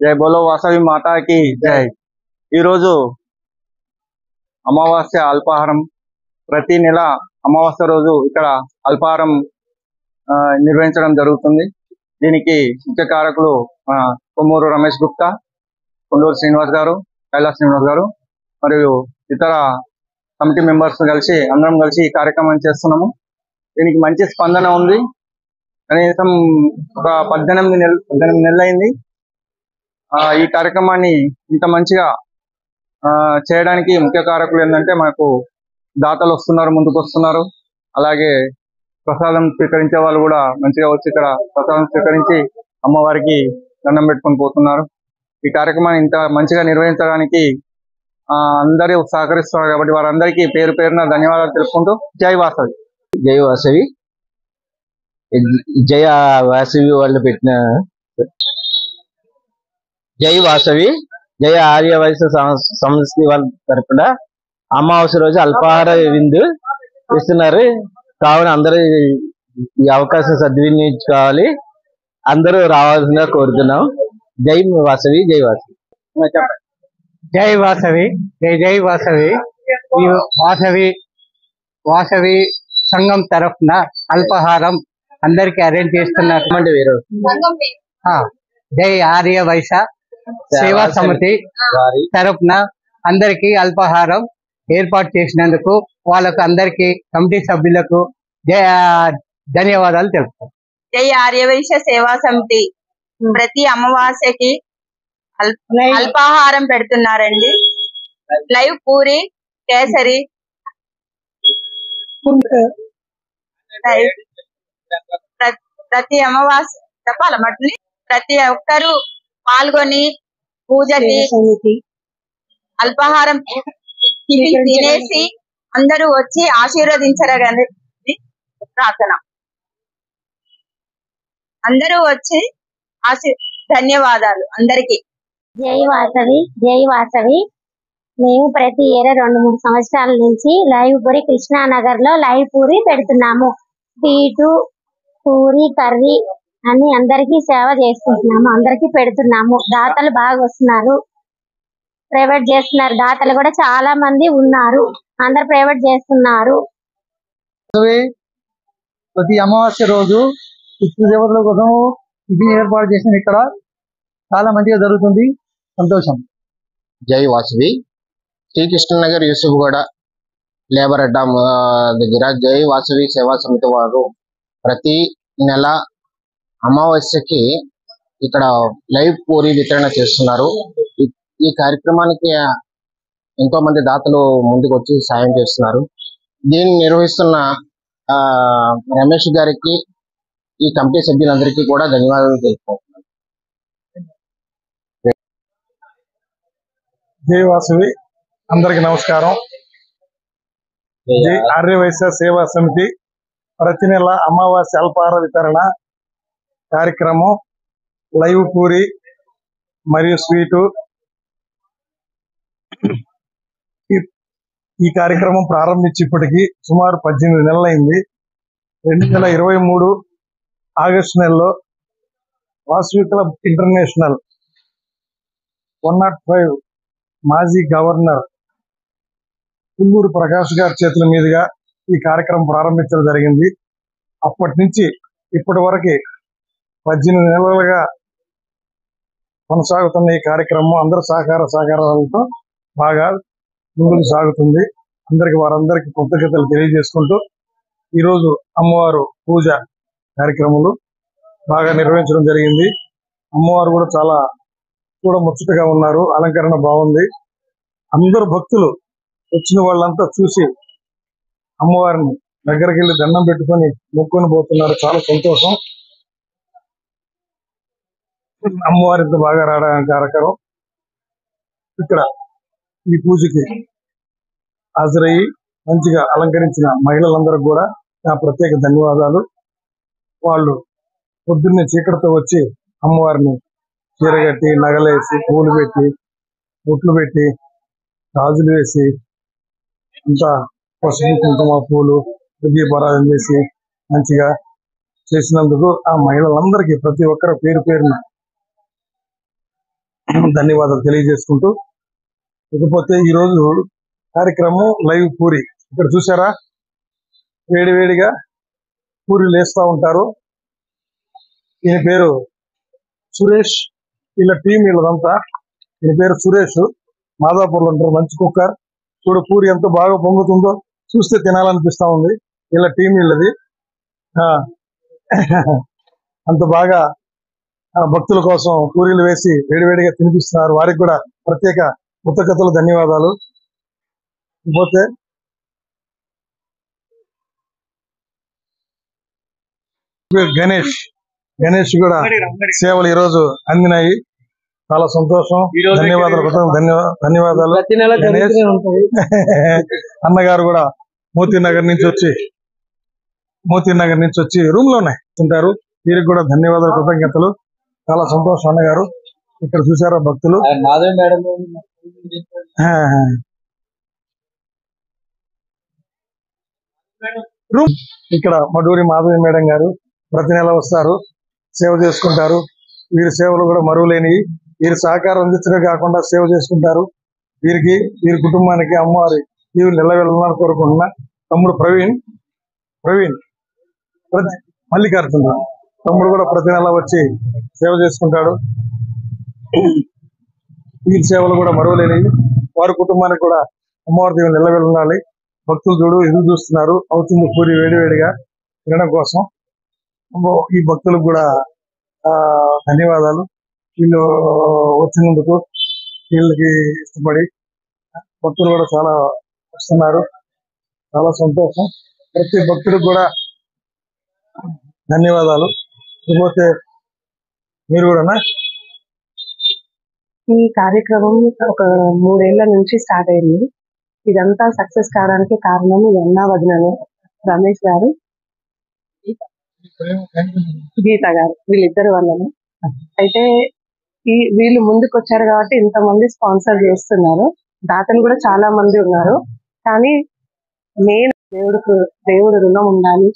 జై బోలో వాసవి మాతాకి జై. ఈరోజు అమావాస్య అల్పాహారం. ప్రతి నెల అమావాస్య రోజు ఇక్కడ అల్పాహారం నిర్వహించడం జరుగుతుంది. దీనికి ముఖ్య కారకులు కొమ్మూరు రమేష్ గుప్తా, కొండూరు శ్రీనివాస్ గారు, కైలాస్ శ్రీనివాస్ గారు మరియు ఇతర కమిటీ మెంబర్స్ కలిసి అందరం కలిసి ఈ కార్యక్రమం చేస్తున్నాము. దీనికి మంచి స్పందన ఉంది. కనీసం ఒక 18 నెలలు అయింది ఈ కార్యక్రమాన్ని ఇంత మంచిగా చేయడానికి. ముఖ్య కారకులు ఏంటంటే మనకు దాతలు వస్తున్నారు, ముందుకు వస్తున్నారు. అలాగే ప్రసాదం స్వీకరించే వాళ్ళు కూడా మంచిగా వచ్చి ఇక్కడ ప్రసాదం స్వీకరించి అమ్మవారికి దండం పెట్టుకొని పోతున్నారు. ఈ కార్యక్రమాన్ని ఇంత మంచిగా నిర్వహించడానికి అందరూ సహకరిస్తున్నారు కాబట్టి వారందరికీ పేరు పేరున ధన్యవాదాలు తెలుపుకుంటూ జై వాసవి. జై వాసవి. జయ వాసవి వాళ్ళు పెట్టిన జై వాసవి, జయ ఆర్య వైశ్య సంస్థ వాళ్ళ తరపున అమావాస్య రోజు అల్పాహార విందు ఇస్తున్నారు. కావున అందరూ ఈ అవకాశం సద్వినియోగించుకోవాలి, అందరూ రావాల్సిందిగా కోరుతున్నాం. జై వాసవి, జై వాసవి. జై వాసవి, జై జై వాసవి. ఈ వాసవి సంఘం తరఫున అల్పాహారం అందరికి అరేంజ్ చేస్తున్నారు. జై ఆర్య వైశ్య సేవా సమితి తరఫున అందరికి అల్పాహారం ఏర్పాటు చేసినందుకు వాళ్ళకు అందరికి కమిటీ సభ్యులకు ధన్యవాదాలు తెలుపుతాం. జై ఆర్య వైశ్య సేవా సమితి ప్రతి అమావాస్యకి అల్పాహారం పెడుతున్నారండి. లైవ్ పూరి, కేసరి ప్రతి అమావాస్య చెప్పాల మట్ని ప్రతి ఒక్కరూ పాల్గొని పూజకి అల్పాహారం తినేసి అందరూ వచ్చి ఆశీర్వదించరని ప్రార్థన. అందరూ వచ్చి ధన్యవాదాలు అందరికి. జై వాసవి, జై వాసవి. మేము ప్రతి ఏడా 2-3 సంవత్సరాల నుంచి లైవ్ పూరి కృష్ణానగర్ లో లైవ్ పూరి పెడుతున్నాము. స్వీటు, పూరి, కర్రీ అని అందరికీ సేవ చేసుకుంటున్నాము, అందరికీ పెడుతున్నాము. దాతలు బాగా వస్తున్నారు, ప్రైవేట్ చేస్తున్నారు. దాతలు కూడా చాలా మంది ఉన్నారు, అందరు ప్రైవేట్ చేస్తున్నారు. ప్రతి అమావాస్య రోజు ఇతర దేవతల కోసం ఇది ఏర్పాటు చేసిన ఇక్కడ చాలా మంచిగా జరుగుతుంది. సంతోషం. జై వాసవి. శ్రీకృష్ణనగర్ యూసుఫ్గూడ లేబర్ అడ్డా దగ్గర జై వాసవి సేవా సమితి వారు ప్రతి నెల అమావాస్యకి ఇక్కడ లైవ్ పూరి వితరణ చేస్తున్నారు. ఈ కార్యక్రమానికి ఎంతో మంది దాతలు ముందుకు వచ్చి సాయం చేస్తున్నారు. దీన్ని నిర్వహిస్తున్న రమేష్ గారికి, ఈ కమిటీ సభ్యులందరికీ కూడా ధన్యవాదాలు తెలుపుకుంటున్నాను. జై వాసవి, అందరికి నమస్కారం. జై ఆర్య వైశ్య సేవా సమితి ప్రతి నెల అమావాస్య అల్పాహార వితరణ కార్యక్రమం, లైవ్ పూరి మరియు స్వీటు. ఈ కార్యక్రమం ప్రారంభించి ఇప్పటికి సుమారు 18 నెలలైంది. 2023 ఆగస్టు నెలలో వాసవి క్లబ్ ఇంటర్నేషనల్ 105 మాజీ గవర్నర్ పుల్లూరు ప్రకాష్ గారి చేతుల మీదుగా ఈ కార్యక్రమం ప్రారంభించడం జరిగింది. అప్పటి నుంచి ఇప్పటి వరకు 18 నెలలుగా కొనసాగుతున్న ఈ కార్యక్రమం అందరి సహకారాలతో బాగా ముందుకు సాగుతుంది. వారందరికీ కృతజ్ఞతలు తెలియజేసుకుంటూ ఈరోజు అమ్మవారు పూజ కార్యక్రమాలు బాగా నిర్వహించడం జరిగింది. అమ్మవారు కూడా చాలా ముచ్చటగా ఉన్నారు, అలంకరణ బాగుంది. అందరు భక్తులు వచ్చిన వాళ్ళంతా చూసి అమ్మవారిని దగ్గరికి వెళ్ళి దండం పెట్టుకొని మొక్కుకొని పోతున్నారు. చాలా సంతోషం. అమ్మవారింత బాగా రావడానికి కారకరం. ఇక్కడ ఈ పూజకి హాజరయ్యి మంచిగా అలంకరించిన మహిళలందరికీ కూడా నా ప్రత్యేక ధన్యవాదాలు. వాళ్ళు పొద్దున్నే చీకటితో వచ్చి అమ్మవారిని చీరగట్టి, నగలేసి, పూలు పెట్టి, బొట్లు పెట్టి, గాజులు వేసి, అంతా పసుపు, కుంకుమ, పూలు, దీపారాధన చేసి మంచిగా చేసినందుకు ఆ మహిళలందరికీ ప్రతి ఒక్కరు పేరు పేరున ధన్యవాదాలు తెలియజేసుకుంటూ, ఇకపోతే ఈరోజు కార్యక్రమం లైవ్ పూరి. ఇక్కడ చూసారా, వేడివేడిగా పూరీలు వేస్తూ ఉంటారు. ఈయన పేరు సురేష్, వీళ్ళ టీం వీళ్ళదంతా. ఈయన పేరు సురేష్, మాదాపూర్లో ఉంటారు. మంచి కుక్కర్. చూడు పూరి ఎంత బాగా పొంగుతుందో, చూస్తే తినాలనిపిస్తా ఉంది. వీళ్ళ టీం వీళ్ళది. అంత బాగా భక్తుల కోసం పూరీలు వేసి వేడివేడిగా తినిపిస్తున్నారు. వారికి కూడా ప్రత్యేక కృతజ్ఞతలు, ధన్యవాదాలు. పోతే గణేష్ కూడా సేవలు ఈరోజు అందినాయి. చాలా సంతోషం, ధన్యవాదాలు. ధన్యవాదాలు గణేష్. అన్నగారు కూడా మోతీ నగర్ నుంచి వచ్చి రూమ్ లోనే ఉంటారు. వీరికి కూడా ధన్యవాదాలు, కృతజ్ఞతలు. చాలా సంతోషం అన్నగారు. ఇక్కడ చూసారా భక్తులు. ఇక్కడ మడూరి మాధవి మేడం గారు ప్రతి నెల వస్తారు, సేవ చేసుకుంటారు. వీరి సేవలు కూడా మరువలేనివి. వీరి సహకారం అందించడమే కాకుండా సేవ చేసుకుంటారు. వీరి కుటుంబానికి అమ్మవారి వీరు నిలవెళ్ళాలని కోరుకుంటున్నా. తమ్ముడు ప్రవీణ్ మల్లికార్జున తమ్ముడు కూడా ప్రతి నెల వచ్చి సేవ చేసుకుంటాడు. వీరి సేవలు కూడా మరువలేనివి. వారి కుటుంబానికి కూడా అమ్మవారి దేవుని నిలవెళ్ళాలి. భక్తులు ఎదురు చూస్తున్నారు, అవుతుంది పూరి వేడివేడిగా తినడం కోసం. ఈ భక్తులకు కూడా ధన్యవాదాలు. వీళ్ళు వచ్చినందుకు, వీళ్ళకి ఇష్టపడి భక్తులు కూడా చాలా వస్తున్నారు. చాలా సంతోషం. ప్రతి భక్తుడికి కూడా ధన్యవాదాలు. ఇకపోతే మీరు కూడా ఈ కార్యక్రమం ఒక 3 ఏళ్ల నుంచి స్టార్ట్ అయింది. ఇదంతా సక్సెస్ కావడానికి కారణం అన్నా వదినలు రమేష్ గారు, గీత గారు, వీళ్ళిద్దరు వల్లనే. అయితే వీళ్ళు ముందుకు వచ్చారు కాబట్టి ఇంతమంది స్పాన్సర్ చేస్తున్నారు. దాతలు కూడా చాలా మంది ఉన్నారు. కానీ మెయిన్ దేవుడు రుణం ఉండాలి,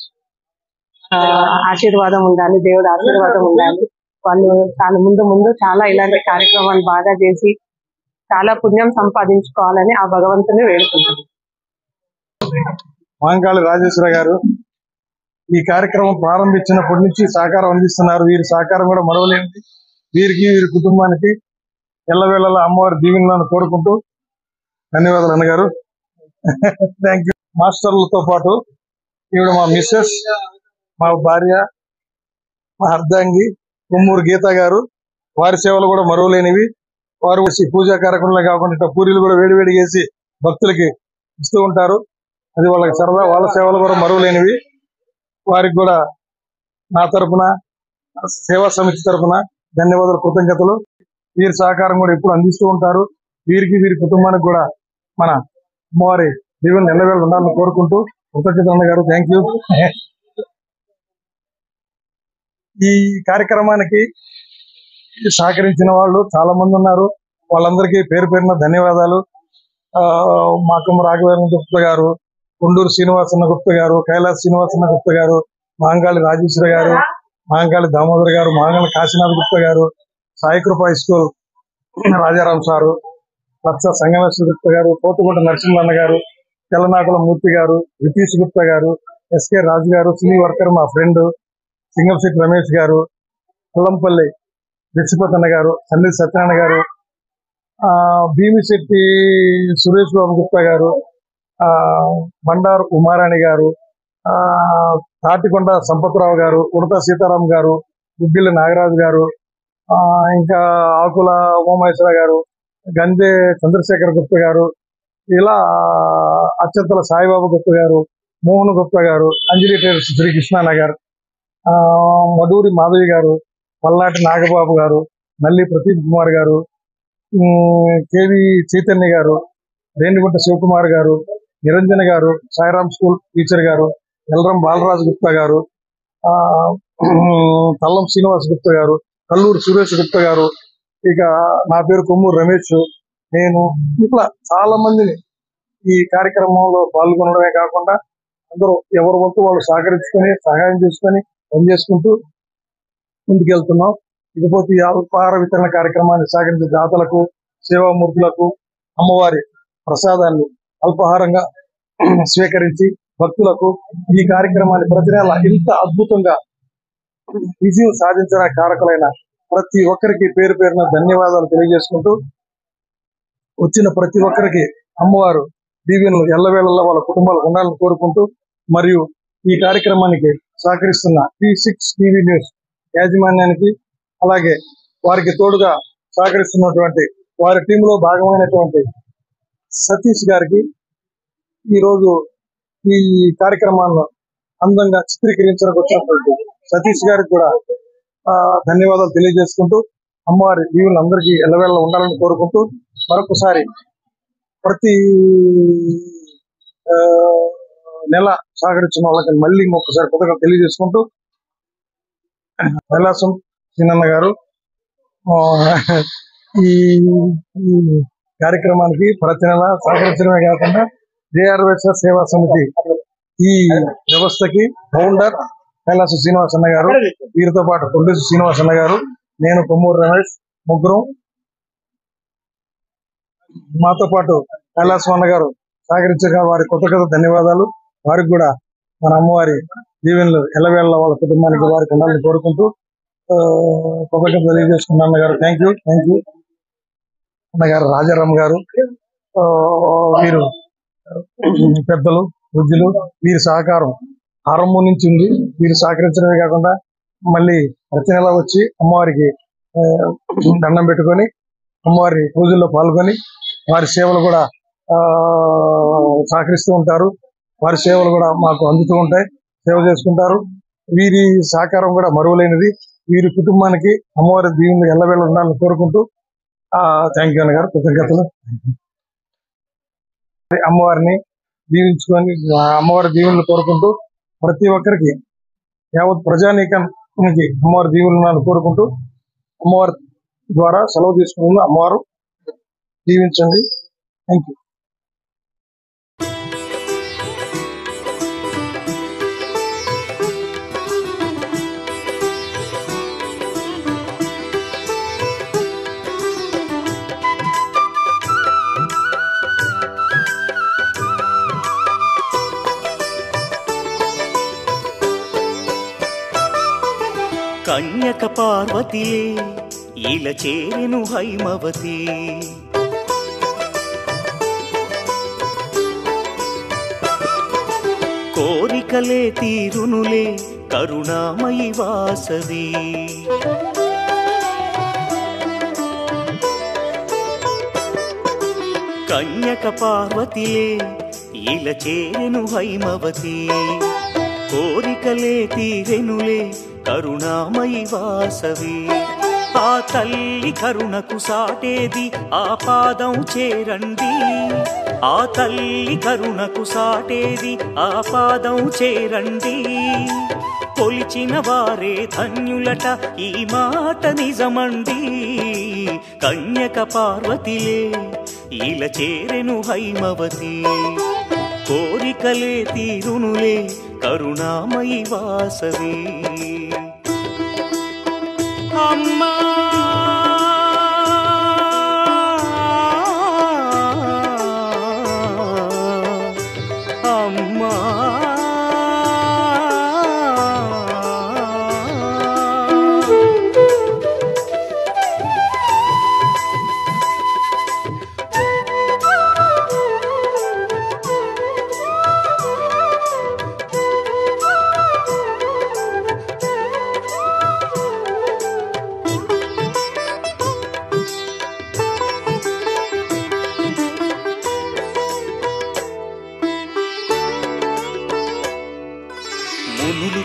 ఆశీర్వాదం ఉండాలి, దేవుడు ఆశీర్వాదం ఉండాలి. వాళ్ళు చాలా ముందు చాలా ఇలాంటి కార్యక్రమాలు బాగా చేసి చాలా పుణ్యం సంపాదించుకోవాలని ఆ భగవంతుని వేడుకుంటారు. మాంకాళి రాజేశ్వర గారు ఈ కార్యక్రమం ప్రారంభించినప్పటి నుంచి సహకారం అందిస్తున్నారు. వీరి సహకారం కూడా మరవలేనిది. వీరి కుటుంబానికి ఎల్లవేళలా అమ్మవారి దీవెనలను కోరుకుంటూ ధన్యవాదాలు అన్నగారు. Thank you. మాస్టర్లతో పాటు ఈవిడ మా మిస్సెస్, మా భార్య, మా అర్ధాంగి కొమ్మూరు గీత గారు. వారి సేవలు కూడా మరువలేనివి. వారు పూజా కార్యక్రమాలు కాకుండా పూరీలు కూడా వేడివేడి చేసి భక్తులకి ఇస్తూ ఉంటారు. అది వాళ్ళకి సరదా. వాళ్ళ సేవలు కూడా మరువలేనివి. వారికి కూడా నా తరఫున, సేవా సమితి తరఫున ధన్యవాదాలు, కృతజ్ఞతలు. వీరి సహకారం కూడా ఎప్పుడు అందిస్తూ ఉంటారు. వీరి కుటుంబానికి కూడా మన అమ్మవారి దీవెన నిలవేళ ఉండాలని కోరుకుంటూ కృతజ్ఞతలు అన్నగారు. Thank you. ఈ కార్యక్రమానికి సహకరించిన వాళ్ళు చాలా మంది ఉన్నారు. వాళ్ళందరికీ పేరు పేరున ధన్యవాదాలు. మాకమ్మ రాఘవేంద్ర గుప్తా గారు, కొండూరు శ్రీనివాసన్న గుప్తా గారు, కైలాస్ శ్రీనివాసన్న గుప్తా గారు, మాంకాళి రాజేశ్వర గారు, మాంకాళి దామోదర్ గారు, మాంకాళి కాశీనాథ్ గుప్తా గారు, సాయికృప హై స్కూల్ రాజారాం సారు, లక్ష సంగమేశ్వర గుప్తా గారు, పోతుకోట నరసింహన్న గారు, తెల్లనాకుల మూర్తి గారు, రితీష్ గుప్తా గారు, ఎస్కే రాజు గారు, సినీ వర్కర్ మా ఫ్రెండ్ సింగంశెట్టి రమేష్ గారు, అల్లంపల్లి విశ్వపతన్న గారు, సన్నిధి సత్యనారాయణ గారు, భీమిశెట్టి సురేష్ బాబు గుప్తా గారు, బండారు ఉమారాణి గారు, తాటికొండ సంపత్రావు గారు, ఉడత సీతారాం గారు, గుగ్గిళ్ళ నాగరాజు గారు, ఇంకా ఆకుల ఉమామహేశ్వర గారు, గంజే చంద్రశేఖర్ గుప్తా గారు, ఇలా అత్యంతల సాయిబాబు గుప్తా గారు, మోహన్ గుప్తా గారు, అంజలి టైలర్స్ శ్రీకృష్ణానగర్, మడూరి మాధవి గారు, పల్నాటి నాగబాబు గారు, నల్లి ప్రదీప్ కుమార్ గారు, కేవి చైతన్య గారు, రేణిగుంట శివకుమార్ గారు, నిరంజన గారు, సాయిరామ్ స్కూల్ టీచర్ గారు, ఎల్రం బాలరాజు గుప్తా గారు, తల్లం శ్రీనివాస్ గుప్తా గారు, కల్లూరు సురేష్ గుప్తా గారు, ఇక నా పేరు కొమ్మూరు రమేష్, నేను ఇట్లా చాలా మందిని ఈ కార్యక్రమంలో పాల్గొనడమే కాకుండా అందరూ ఎవరి వంతు వాళ్ళు సహకరించుకొని సహాయం చేసుకొని పనిచేసుకుంటూ ముందుకెళ్తున్నాం. ఇకపోతే ఈ అల్పాహార వితరణ కార్యక్రమాన్ని సాగించే దాతలకు, సేవామూర్తులకు అమ్మవారి ప్రసాదాన్ని అల్పాహారంగా స్వీకరించి భక్తులకు ఈ కార్యక్రమాన్ని ప్రతి నెల ఇంత అద్భుతంగా విజయం సాధించడానికి కారకులైన ప్రతి ఒక్కరికి పేరు పేరున ధన్యవాదాలు తెలియజేసుకుంటూ, వచ్చిన ప్రతి ఒక్కరికి అమ్మవారు దీవెనలు ఎల్లవేళల్లో వాళ్ళ కుటుంబాలకు ఉండాలని కోరుకుంటూ, మరియు ఈ కార్యక్రమానికి సహకరిస్తున్న P6 టీవీ న్యూస్ యాజమాన్యానికి, అలాగే వారికి తోడుగా సహకరిస్తున్నటువంటి వారి టీంలో భాగమైనటువంటి సతీష్ గారికి, ఈరోజు ఈ కార్యక్రమాలను అందంగా చిత్రీకరించడానికి వచ్చినటువంటి సతీష్ గారికి కూడా ధన్యవాదాలు తెలియజేసుకుంటూ, అమ్మవారి దీవులు అందరికీ ఎల్లవేళ ఉండాలని కోరుకుంటూ, మరొకసారి ప్రతి నెల సహకరించిన వాళ్ళకి మళ్ళీ ఇంకొకసారి కొత్తగా తెలియజేసుకుంటూ, కైలాసం సీనన్న గారు ఈ కార్యక్రమానికి ప్రతి నెల సహకరించడమే కాకుండా JRWS సేవా సమితి ఈ వ్యవస్థకి ఫౌండర్ కైలాస శ్రీనివాసన్న గారు, వీరితో పాటు కొండేసి శ్రీనివాసన్న గారు, నేను కొమ్మూరు రమేష్, ముగ్గురం మాతో పాటు కైలాసం అన్న గారు సహకరించగా వారి కొత్త ధన్యవాదాలు. వారికి కూడా మన అమ్మవారి దీవెనలు ఎల్లవేళ వాళ్ళ కుటుంబానికి వారికి ఉండాలని కోరుకుంటూ కృతజ్ఞతలు తెలియజేసుకున్న అన్నగారు. థ్యాంక్ యూ అన్నగారు. రాజారాం గారు, వీరు పెద్దలు, వృద్ధులు, వీరి సహకారం ఆరంభం నుంచి ఉంది. వీరు సహకరించడమే కాకుండా మళ్ళీ ప్రతి నెల వచ్చి అమ్మవారికి దండం పెట్టుకొని అమ్మవారి పూజల్లో పాల్గొని వారి సేవలు కూడా సహకరిస్తూ ఉంటారు. వారి సేవలు కూడా మాకు అందుతూ ఉంటాయి, సేవ చేసుకుంటారు. వీరి సహకారం కూడా మరువలేనిది. వీరి కుటుంబానికి అమ్మవారి దీవెనలు ఎల్లవేళ ఉండాలని కోరుకుంటూ థ్యాంక్ యూ అన్నగారు. కృతజ్ఞతలు. అమ్మవారిని దీవించుకొని అమ్మవారి దీవెనలు కోరుకుంటూ ప్రతి ఒక్కరికి యావత్ ప్రజానీకానికి అమ్మవారి దీవెనలు ఉండాలని కోరుకుంటూ అమ్మవారి ద్వారా సెలవు తీసుకుని అమ్మవారు దీవించండి. Thank you. కన్యక పార్వతిలే ఇల చేరెను హైమవతి, కోరికలే తీరునులే కరుణామయి వాసవి. కన్యక పార్వతిలే ఇల చేరెను హైమవతి, కోరికలే తీరెనులే కరుణామయి వాసవి. ఆ తల్లి కరుణకు సాటేది ఆ పాదం చేరండి, ఆ తల్లి కరుణకు సాటేది ఆ పాదం చేరండి. కొలిచిన వారే ధన్యులట ఈ మాట నిజమండి. కన్యక పార్వతిలే ఇల చేరెను హైమవతి, కోరికలే తీరునులే కరుణామయి వాసవి. అమ్మా అమ్మా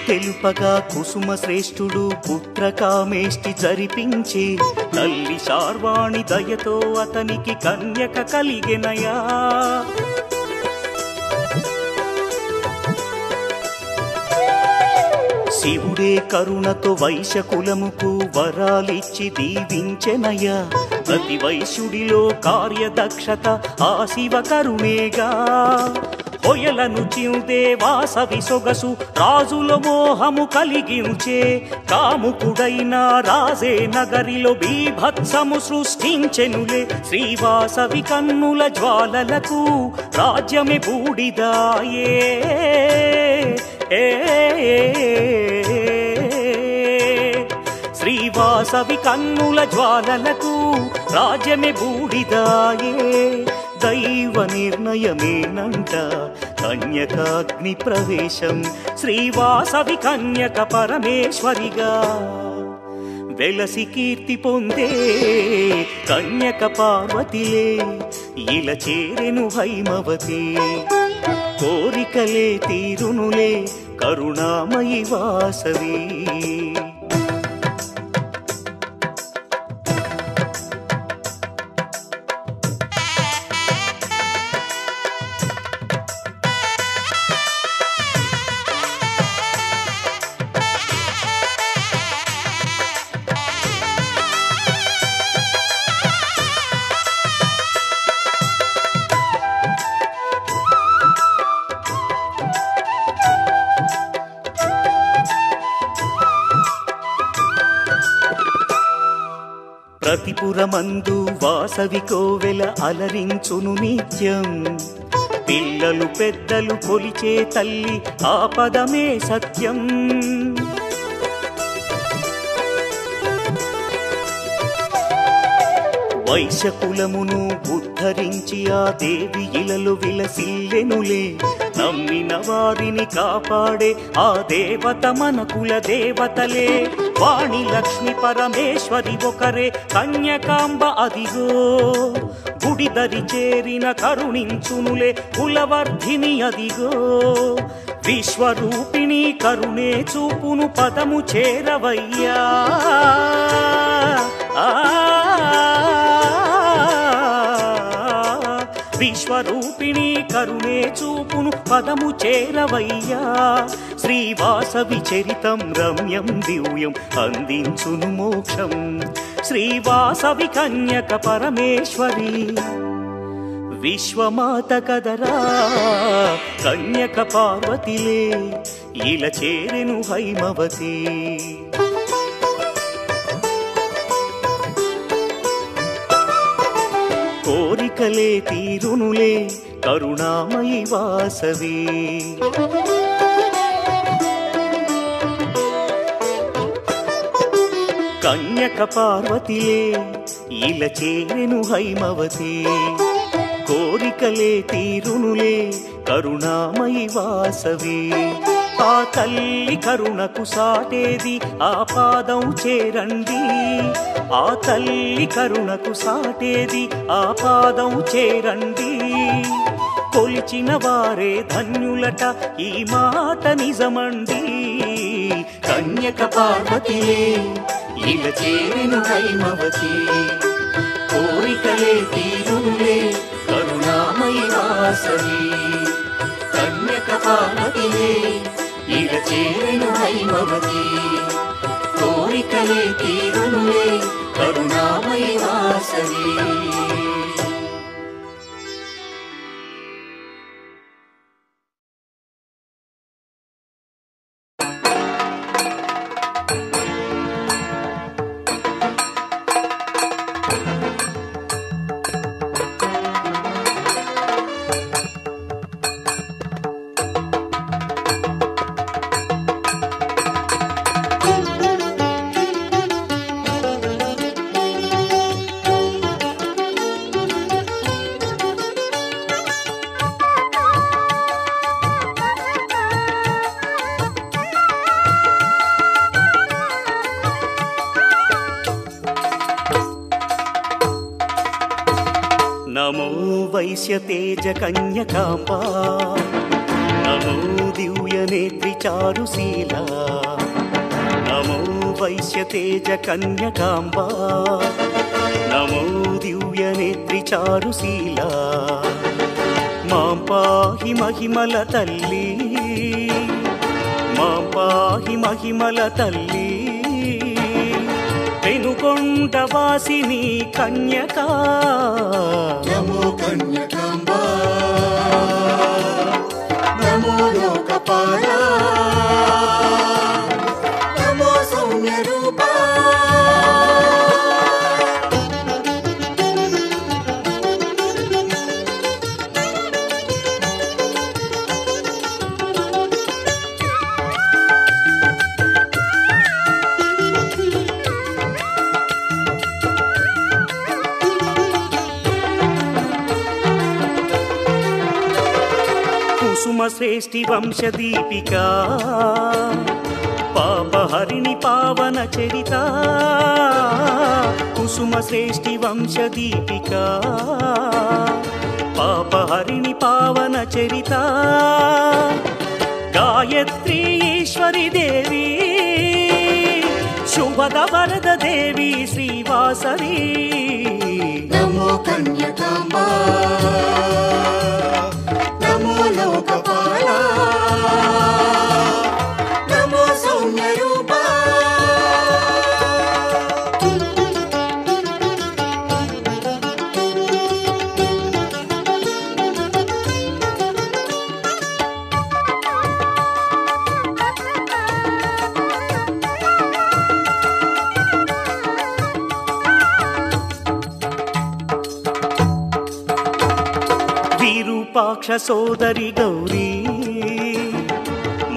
తెలుపగా కుసుమ శ్రేష్ఠుడు పుత్రకామేష్టి జరిపించి, తల్లి శార్వాణి దయతో అతనికి కన్యక కలిగెనయా. శివుడే కరుణతో వైశ్యకులముకు వరాలిచ్చి దీవించెనయా. ప్రతి వైశ్యుడిలో కార్యదక్షత ఆ శివ కరుణేగా. కొయలను చిందే వాసవి సొగసు రాజుల మోహము కలిగించే కాముకుడైన రాజే నగరిలో బీభత్సము సృష్టించెనులే శ్రీవాసవి కన్నుల జ్వాలలకు రాజ్యమే బూడిదాయే శ్రీవాసవి కన్నుల జ్వాలలకు రాజ్యమే బూడిదాయే దైవ నిర్ణయమేనంట కన్యకాగ్ని ప్రవేశం శ్రీవాసవి కన్యక పరమేశ్వరిగా వెలసి కీర్తి పొందే కన్యక పార్వతిలే ఇలా చేరెను హైమవతి కోరికలే తీరునులే కరుణామయి వాసవి ప్రతిపురమందు వాసవి కోవెల అలరించును నిత్యం పిల్లలు పెద్దలు కొలిచే తల్లి ఆ పదమే సత్యం వైశ్యకులమును ఉద్ధరించి ఆ దేవి ఇలలు విలసిల్లెనులే నమ్మిన వారిని కాపాడే ఆ దేవత మన కుల దేవతలే వాణి లక్ష్మి పరమేశ్వరి ఒకరే కన్యకాంబ అదిగో గుడి దరి చేరిన కరుణించునులే కులవర్ధిని అదిగో విశ్వరూపిణి కరుణే చూపును పదము చేరవయ్యా విశ్వరూపిణి కరుణే చూపును పదము చేరవయ్యా శ్రీవాసవి చరితం రమ్యం దివ్యం అందించును మోక్షం శ్రీవాసవి కన్యక పరమేశ్వరి విశ్వమాత కదరా కన్యక పార్వతిలే ఇలా చేరెను హైమవతి కోరికలే తీరునులే కరుణామయి వాసవి కన్యక పార్వతిలే ఇలా చేరెను హైమవతి కోరికలే తీరునులే కరుణామయి వాసవి ఆ తల్లి కరుణకు సాటేది ఆ పాదం చేరండి ఆ తల్లి కరుణకు సాటేది ఆ పాదం చేరండి కొలిచిన వారే ధన్యులట ఈ మాట నిజమండి కన్యక పార్వతిలే ఇలా చేరెను హైమవతి కోరికలే తీరునులే కరుణామయి వాసవి కన్యక పార్వతిలే ఇలా చేరెను హైమవతి కోరికలే తీరునులే కరుణామయి వాసవి నమో వైశ్యతేజ కన్యకాంబా నమో దివ్యనేత్రి చారుశీలా నమో వైశ్యతేజ కన్యకాంబా నమో దివ్యనేత్రి చారుశీలా మాం పాహి మహిమల తల్లి మాం పాహి మహిమల తల్లి పెనుకొండ వాసిని కన్యకా నమో కన్యకాంబా కపాలా నమో సౌమ్య రూపా కుసుమ శ్రేష్ఠి వంశదీపికా పాపహరిణి పావన చరిత కుసుమ శ్రేష్ఠి వంశదీపికా పాపహరిణి పావన చరిత గాయత్రీ ఈశ్వరి దేవి శుభద వరద దేవి శ్రీవాసవి నమో కన్యకాంబా నమో లోకపాలా నమో సౌమ్య రూపా విరూపాక్ష సోదరి గౌరీ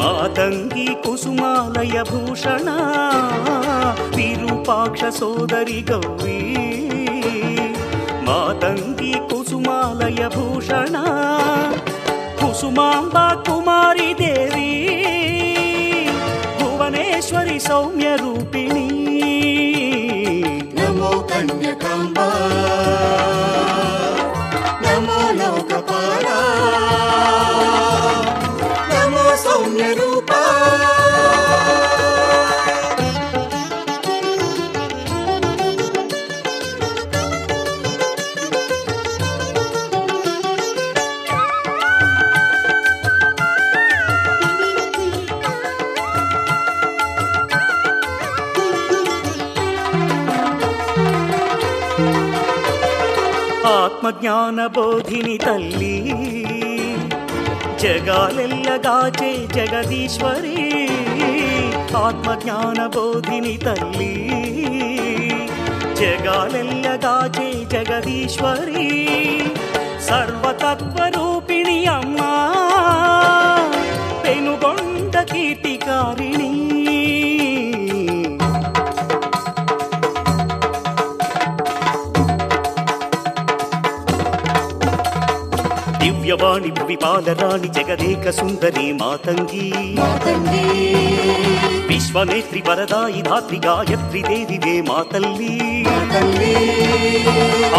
మాతంగి కుసుమాలయ భూషణ విరూపాక్ష సోదరి గౌరీ మాతంగి కుసుమాలయ భూషణ కుసుమాంబ కుమారి దేవి భువనేశ్వరి సౌమ్య రూపిణి నమో కన్యకాంబా నమో లోకపాలా నమో సౌమ్య రూపా ఆత్మజ్ఞాన బోధిని తల్లి జగాలెల్లగాచే జగదీశ్వరి ఆత్మజ్ఞాన బోధిని తల్లి జగాలెల్లగాచే జగదీశ్వరి సర్వతత్వరూపిణి అమ్మా పెనుగొండ కీర్తికారిణి దివ్యవాణి విపాలరాణి జగదేక సుందరి మాతంగి విశ్వనేత్రి వరదాయి ధాత్రి గాయత్రి దేవివే మాతల్లి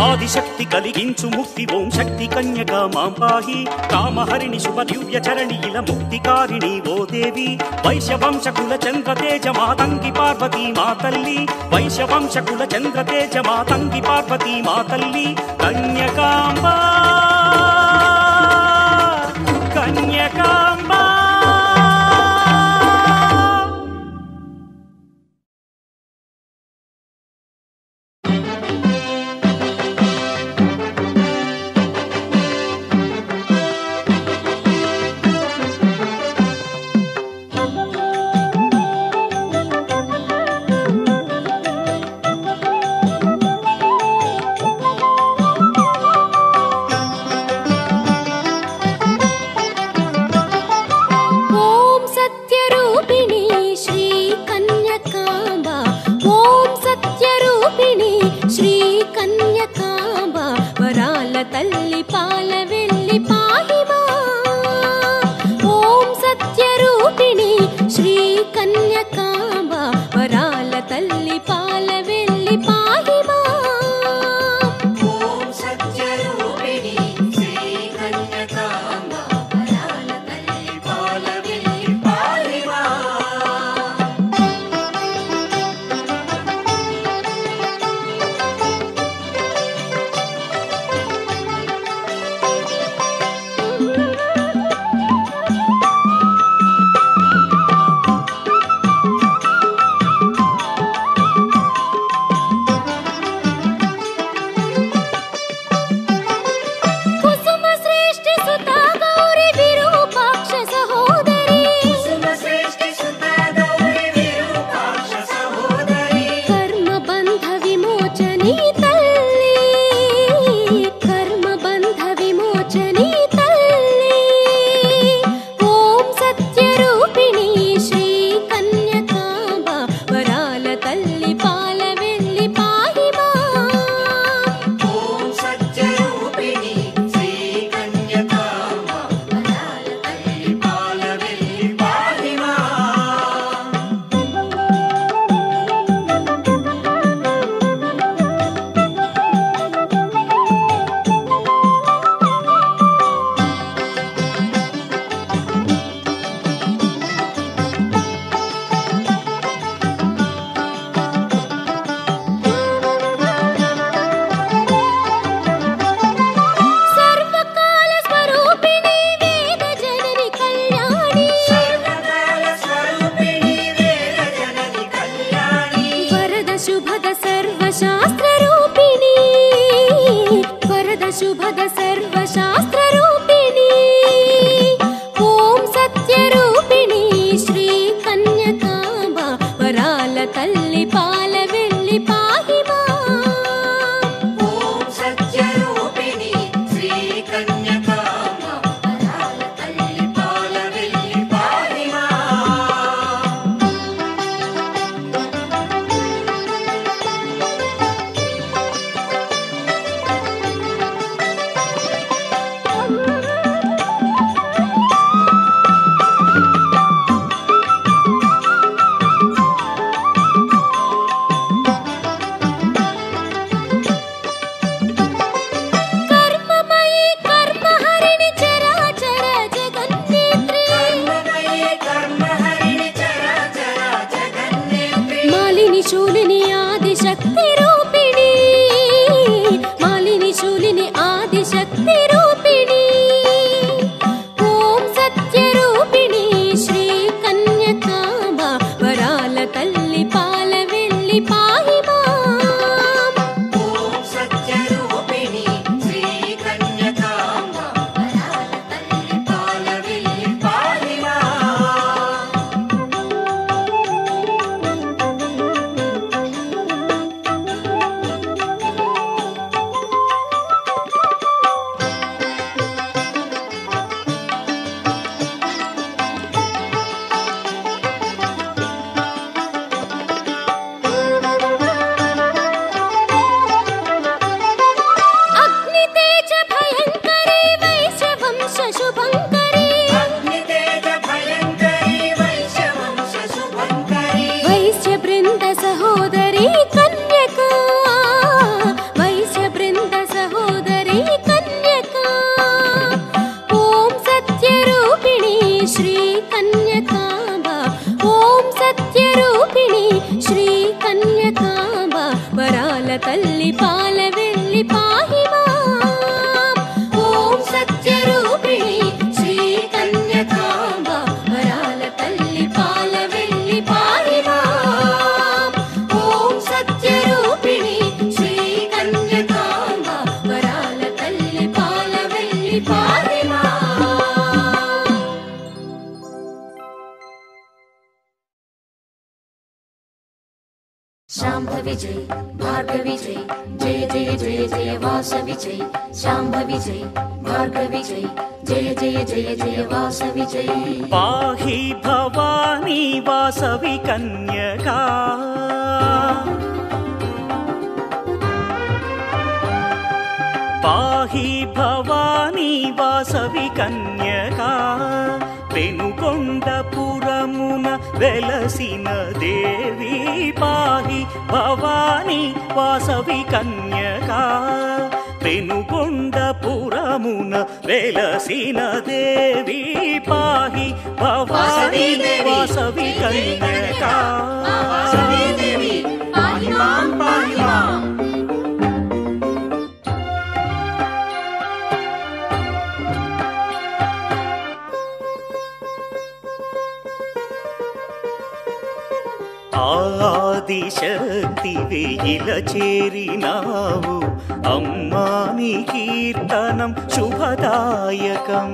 ఆదిశక్తి కలిగించు ముక్తి ఓం శక్తి కన్యగా మాం పాహి కామహరిణి శుభ దివ్య చరణి ఇల ముక్తికారిణి ఓ దేవి వైశ్యవంశకుల చంద్రతేజ మాతంగి పార్వతీ మాతల్లి వైశ్యవంశకుల చంద్రతేజ మాతంగి పార్వతీ మాతల్లి కన్యకాంబా కన్యకాంబా రూపిణి వరద శుభద సర్వశాస్త్ర రూపిణి ఓం సత్య రూపిణి శ్రీ కన్యకాంబ వరాల తల్లి పాల వెళ్ళి పాహిమా ఓం సత్య రూపిణి శ్రీ కన్యకాంబ వరాల తల్లి పాల వెళ్ళి పాహిమా కర్మమయీ కర్మహరిణి చరాచర జగన్నేత్రి కర్మహరిణి చరాచర జగన్నేత్రి మాలిని శూలిని ఆదిశక్తి రూపిణి మాలిని శూలిని ఆదిశక్తి రూపిణి ఓం సత్య రూపిణి శ్రీ కన్యకాంబ వరాల తల్లి పాల వెళ్ళి పాహిమా ఓం సత్య రూపిణి శ్రీ కన్యకాంబ వరాల తల్లి పాల వెళ్ళి పాహిమా అగ్ని తేజ భయంకరి వైశ్యవంశ శుభంకరి అగ్నితేజ భయంకరి వైశ్యవంశ శుభంకరి వైశ్య బృంద సహోదరి కన్యకా వైశ్య బృంద సహోదరి కన్యకా ఓం సత్య రూపిణి శ్రీ కన్యకాంబ ఓం సత్య రూపిణి శ్రీ కన్యకాంబ వరాల తల్లి పాల వెళ్ళి పాహిమా ఓం సత్య రూపిణి శ్రీ కన్యకాంబ వరాల తల్లి పాల వెళ్ళి పాహిమా ఓం సత్య రూపిణి శ్రీ కన్యకాంబ వరాల తల్లి పాల వెళ్ళి పాహిమా शाम्भवि जय भार्गवि जय जय जय जय जय वासवि जय शाम्भवि जय भार्गवि जय जय जय जय जय वासवि जय पाहि भवानी वासवि कन्यका पाहि भवानी वासवि कन्यका पेनुकोण्डपुरमुन वेलसिन देवी पाहि भवानी वासवि कन्यका पेनुकोण्डपुरमुन वेलसिन देवी पाहि भवानी वासवि कन्यका वासवी देवी पाहि मां पाहि मां ఆదిశక్తి వెయిల చేరినావు అమ్మా నీ కీర్తనం శుభదాయకం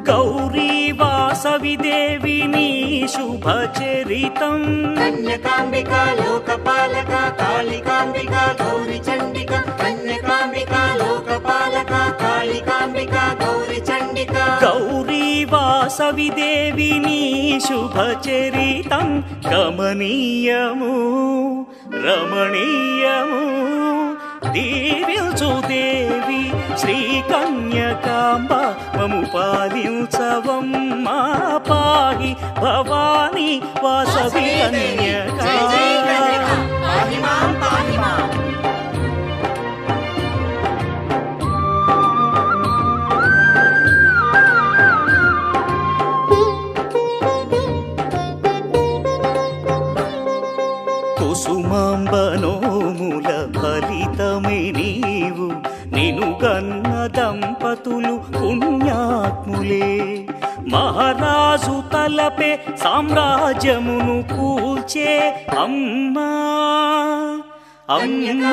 గౌరీ వాసవి దేవి నీ శుభచరితం కన్యకాంబికా లోకపాలక కాళికాంబికా గౌరి చండికా కన్యకాంబికా లోకపాలక కాళికాంబికా గౌరి చండికా గౌరీ వాసవి దేవి నీ శుభచరితం గమనీయము రమణీయము దీవించు దేవి శ్రీ కన్యకాంబ మము పాలించవమ్మా పాహి భవానీ వాసవి కన్యకా పాहि मां पाहि मां కుసుమాంబనోముల ఫలితమే నీవు నిను గన్న దంపతులు పుణ్యాత్ములే మహారాజు తలపే సామ్రాజ్యమును కూల్చే అమ్మా అమ్మా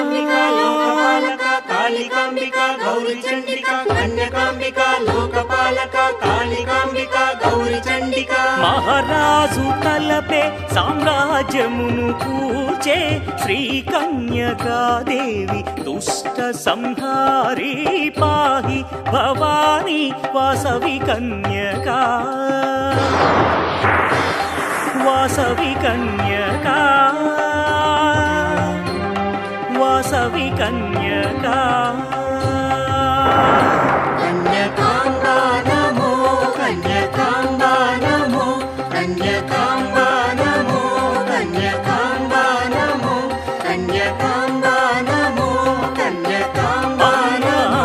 గౌరీ చండిక కన్యకాంబిక లోకపాలక కాళికాంబిక గౌరీ చండిక మహారాజు తలపే సామ్రాజ్యమును కూర్చే శ్రీ కన్యకాదేవి దుష్ట సంహారి పాహి భవాని వాసవి కన్యకా వాసవి కన్యకా వాసవి కన్యకా కన్యకాంబా నమో కన్యకాంబా నమో కన్యకాంబా నమో కన్యకాంబా నమో కన్యకాంబా నమో కన్యకాంబా నమో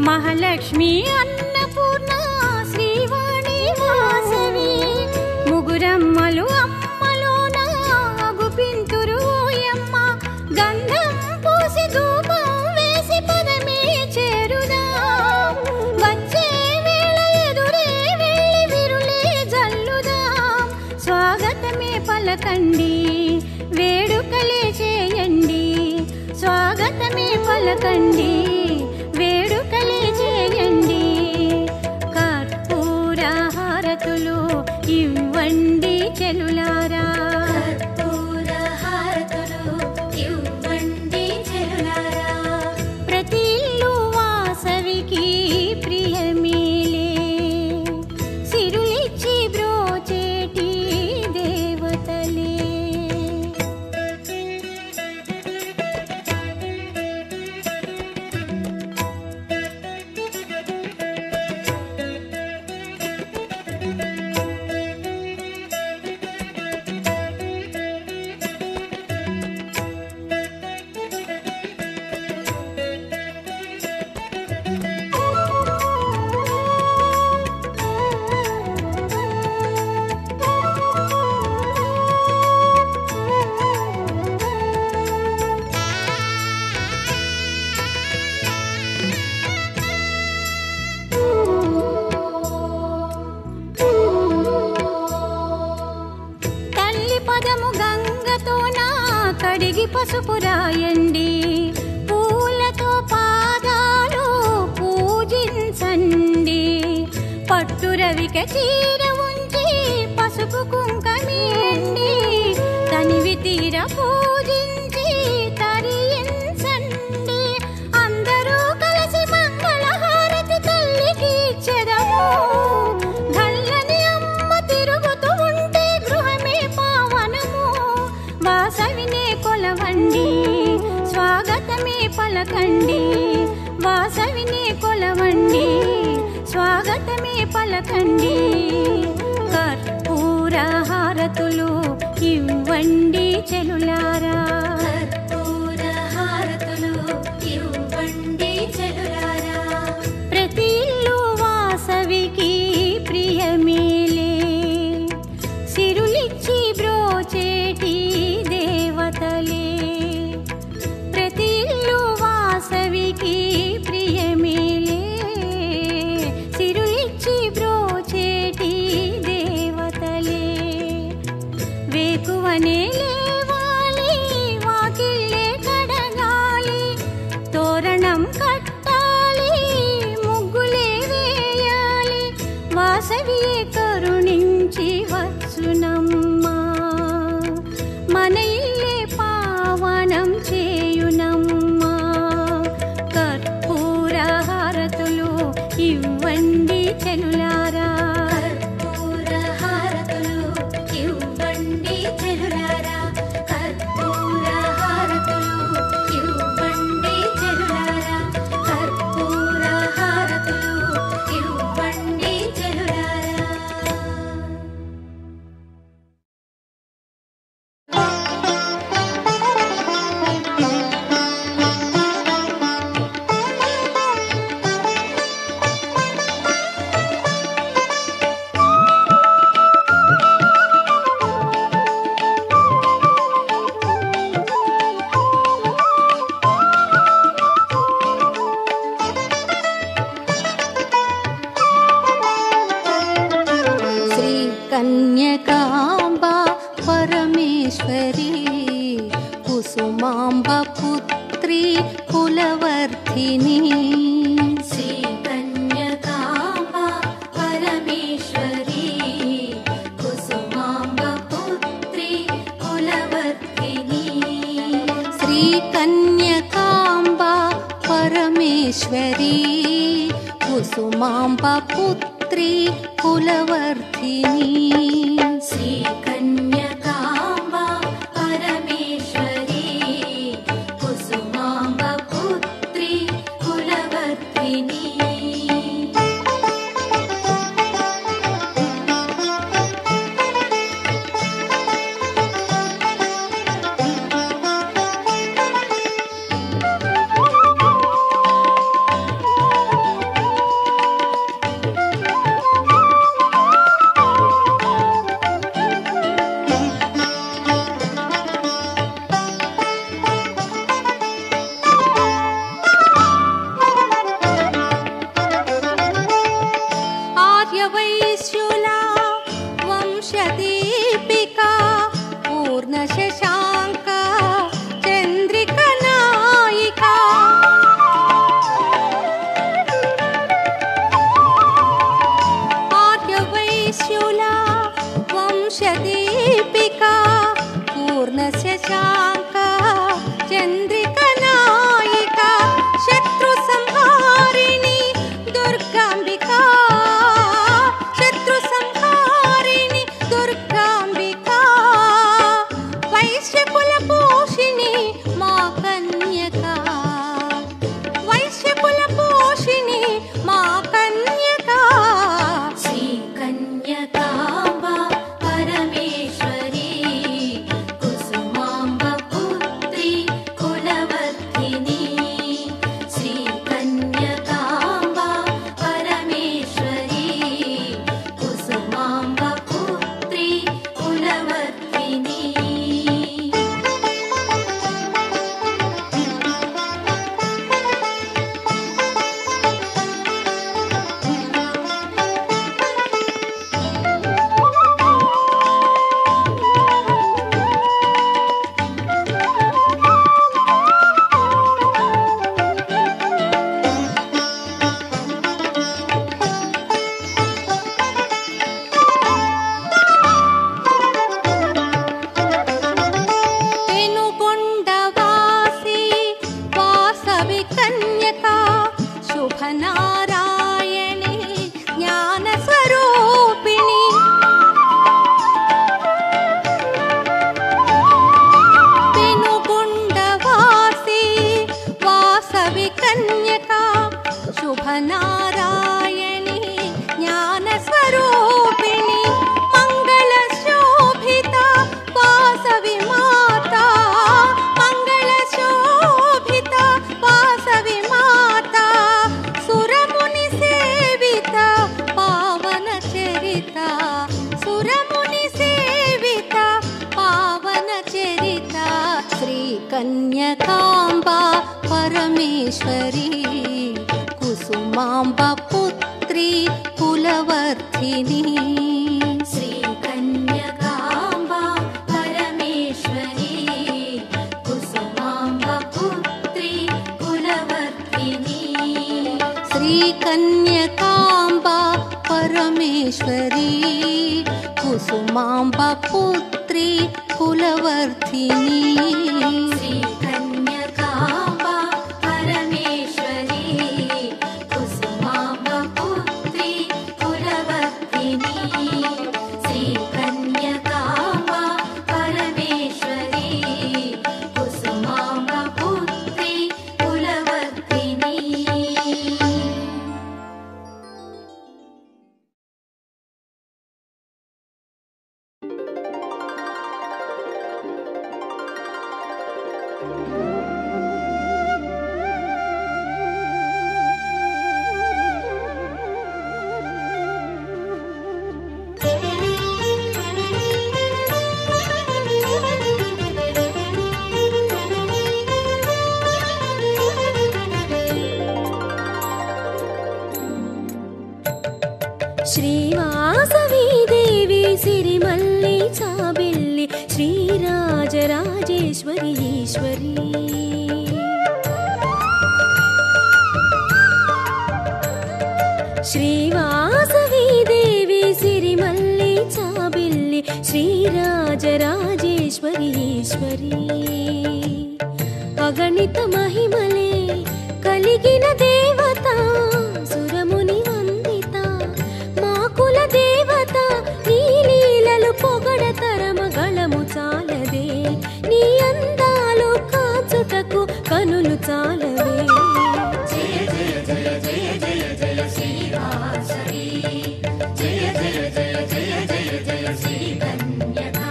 మహాలక్ష్మి అన్నపూర్ణ శ్రీవాణి వాసవి ముగురమ్మలు అమ్మలోన అగుపింతురు ఓయమ్మ గంధం పూసి ధూపం వేసి పదమే చేరుదా వచ్చే వేళ ఎదురే వెళ్ళి విరులే జల్లుదా స్వాగతమే పలకండి వేడుకలే చేయండి స్వాగతమే పలకండి వేడుకలే చేయండి కర్పూర హారతులు ఇవ్వండి చెలులారా కర్పూర హారతులు ఇవ్వండి చెలులారా ప్రతి ఇల్లు వాసవికి ప్రియమేలే సిరులిచ్చి బ్రోచేటి దేవతలే పసుపు రాయండి, పూలతో పాదాలు పూజించండి. పట్టు రవిక చీర ఉంచి పసుపు కుంకమేయండి, తనివి తీర పూజించి తరించండి. అందరూ కలిసి మంగళహారతి తల్లికి ఇచ్చెదము. గల్లని అమ్మ తిరుగుతూ ఉంటే గృహమే పావనము. వాసవినే కొలవండి, స్వాగతమే పలకండి. వాసవినే కొలవండి, స్వాగతమే పలకండి. కర్పూర హారతులు ఇవ్వండి చెలులారా, కర్పూర హారతులు ఇవ్వండి చెలులారా. ప్రతి ఇల్లు వాసవికి ప్రియమేలే, సిరులిచ్చి బ్రోచేటి దేవతలే. ప్రతి ఇల్లు వాసవికి ప్రియమేలే, సిరులిచ్చి బ్రోచేటి దేవతలే. వేకువనే లేవాలి, వాకిళ్ళే కడగాలి, తోరణం కట్టాలి, ముగ్గులే వేయాలి. వాసవియే కరుణించి వచ్చునమ్మా, మన ఇల్లే పావనం చేయునమ్మా. కర్పూర హారతులు ఇవ్వండి చెలులారా, కర్పూర హారతులు ఇవ్వండి చెలులారా. కర్పూర హారతులు ఇవ్వండి చెలులారా. కర్పూర హారతులు ఇవ్వండి చెలులారా. శ్రీ కన్యకాంబా పరమేశ్వరీ, కుసుమాంబ పుత్రి కులవర్ధిని. శ్రీ కన్యకాంబ పరమేశ్వరీ, కుసుమాంబ పుత్రి కులవర్ధిని. శ్రీ కన్యకాంబ పరమేశ్వరీ, కుసుమాంబ పుత్రి కులవర్ధిని. శ్రీ కన్యకాంబ పరమేశ్వరీ, కుసుమాంబ పుత్రి కులవర్ధిని. శుభనారాయణి జ్ఞానస్వరూపిణి పెనుగొండవాసి వాసవి కన్యక శుభనారాయణి జ్ఞానస్వరూపిణి మంగళ శోభిత వాసవి మాత మంగళ శోభిత వాసవి మాత సురముని సేవిత పావన చరిత సురముని సేవిత పావన చరిత శ్రీ కన్యకాంబ పరమేశ్వరి కుసుమాంబ పుత్రి కులవర్ధిని శ్రీ కన్యకాంబ పరమేశ్వరి కుసుమాంబ పుత్రి కులవర్ధిని శ్రీ కన్యకాంబ పరమేశ్వరి కుసుమాంబ పుత్రి కులవర్ధిని శ్రీ కన్యకాంబ పరమేశ్వరి కుసుమాంబ పుత్రి కులవర్ధిని శ్రీ కన్యకాంబ పరమేశ్వరి కుసుమాంబ పుత్రి కులవర్ధిని. శ్రీవాసవి దేవి సిరిమల్లి చాబిల్లి శ్రీరాజరాజేశ్వరి ఈశ్వరి శ్రీవాసవి దేవి సిరిమల్లి చాబిల్లి శ్రీరాజరాజేశ్వరి ఈశ్వరి అగణిత మహిమలే కలిగిన దేవత సురముని వందిత మాకుల దేవత నీ లీలలు పొగడతరమగళము చాలదే నీ అందాలు కాచుటకు కనులు చాలవే జయ జయ జయ జయ జయ జయ శ్రీవాసవి జయ జయ జయ జయ జయ జయ శ్రీ కన్యకా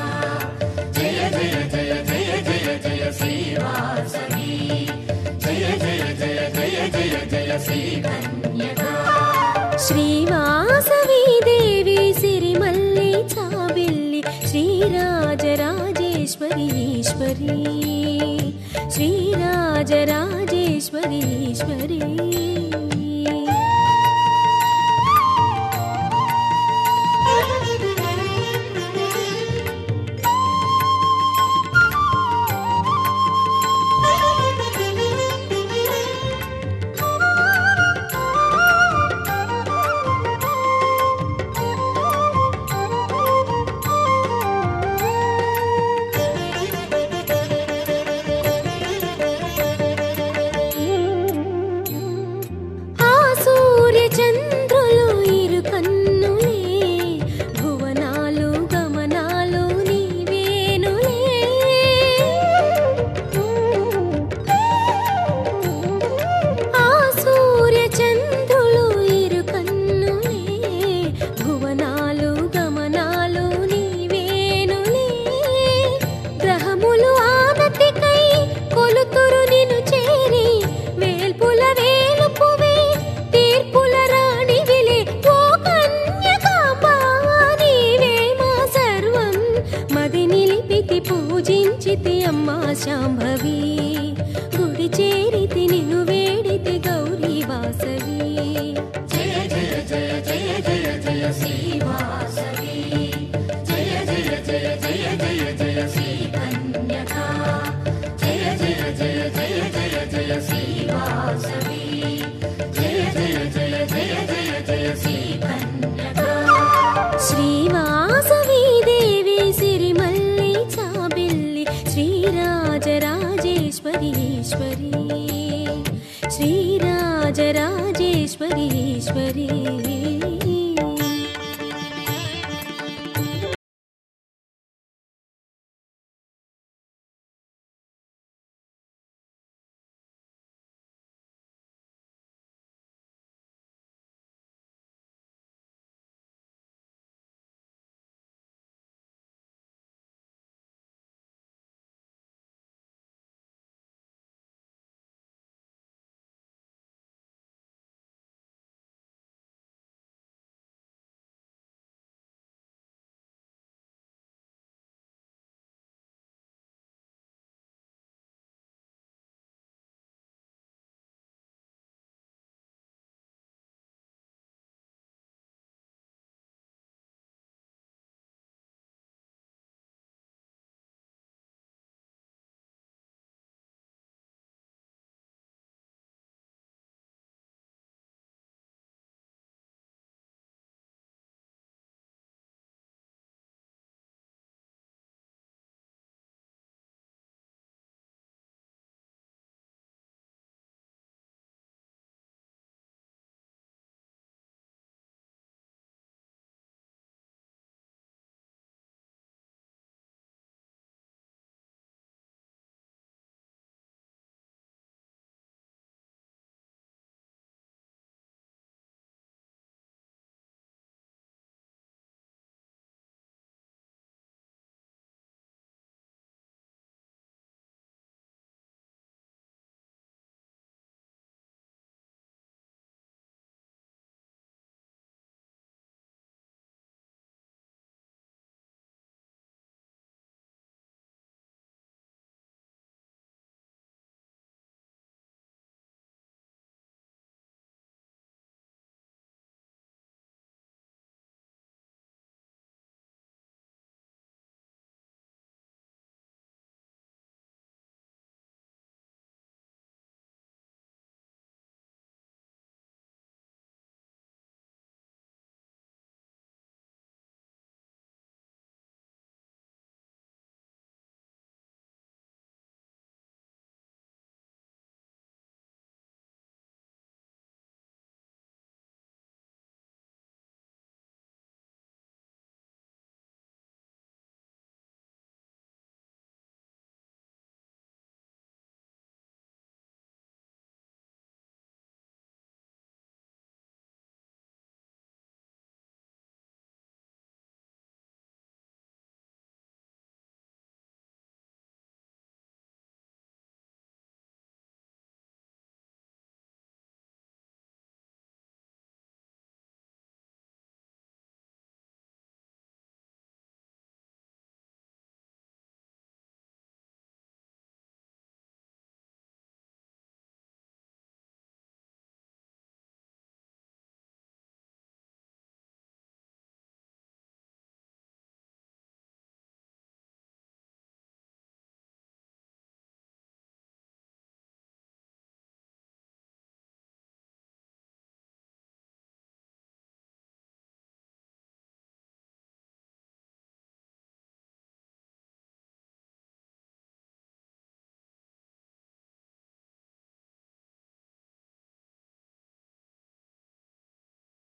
జయ జయ జయ జయ జయ జయ శ్రీవాసవి జయ జయ జయ జయ జయ జయ శ్రీ కన్యకా శ్రీవాసవి దేవి సిరిమల్లి చాబిల్లి శ్రీరాజరాజేశ్వరి ఈశ్వరి శ్రీరాజరాజేశ్వరి ఈశ్వరి శాంభవి గుడి చేరితి నిన్ను వేడితి గౌరీ వాసవి జయ జయ జయ జయ జయ జయ శ్రీవాసవి జయ జయ జయ జయ జయ జయ శ్రీ కన్యకా జయ జయ జయ జయ జయ జయ శ్రీవాసవి జయ జయ జయ జయ జయ జయ శ్రీ కన్యకా శ్రీవాసవి దేవి సిరిమల్లి చాబిల్లి శ్రీరాజరాజే రాజరాజేశ్వరి ఈశ్వరి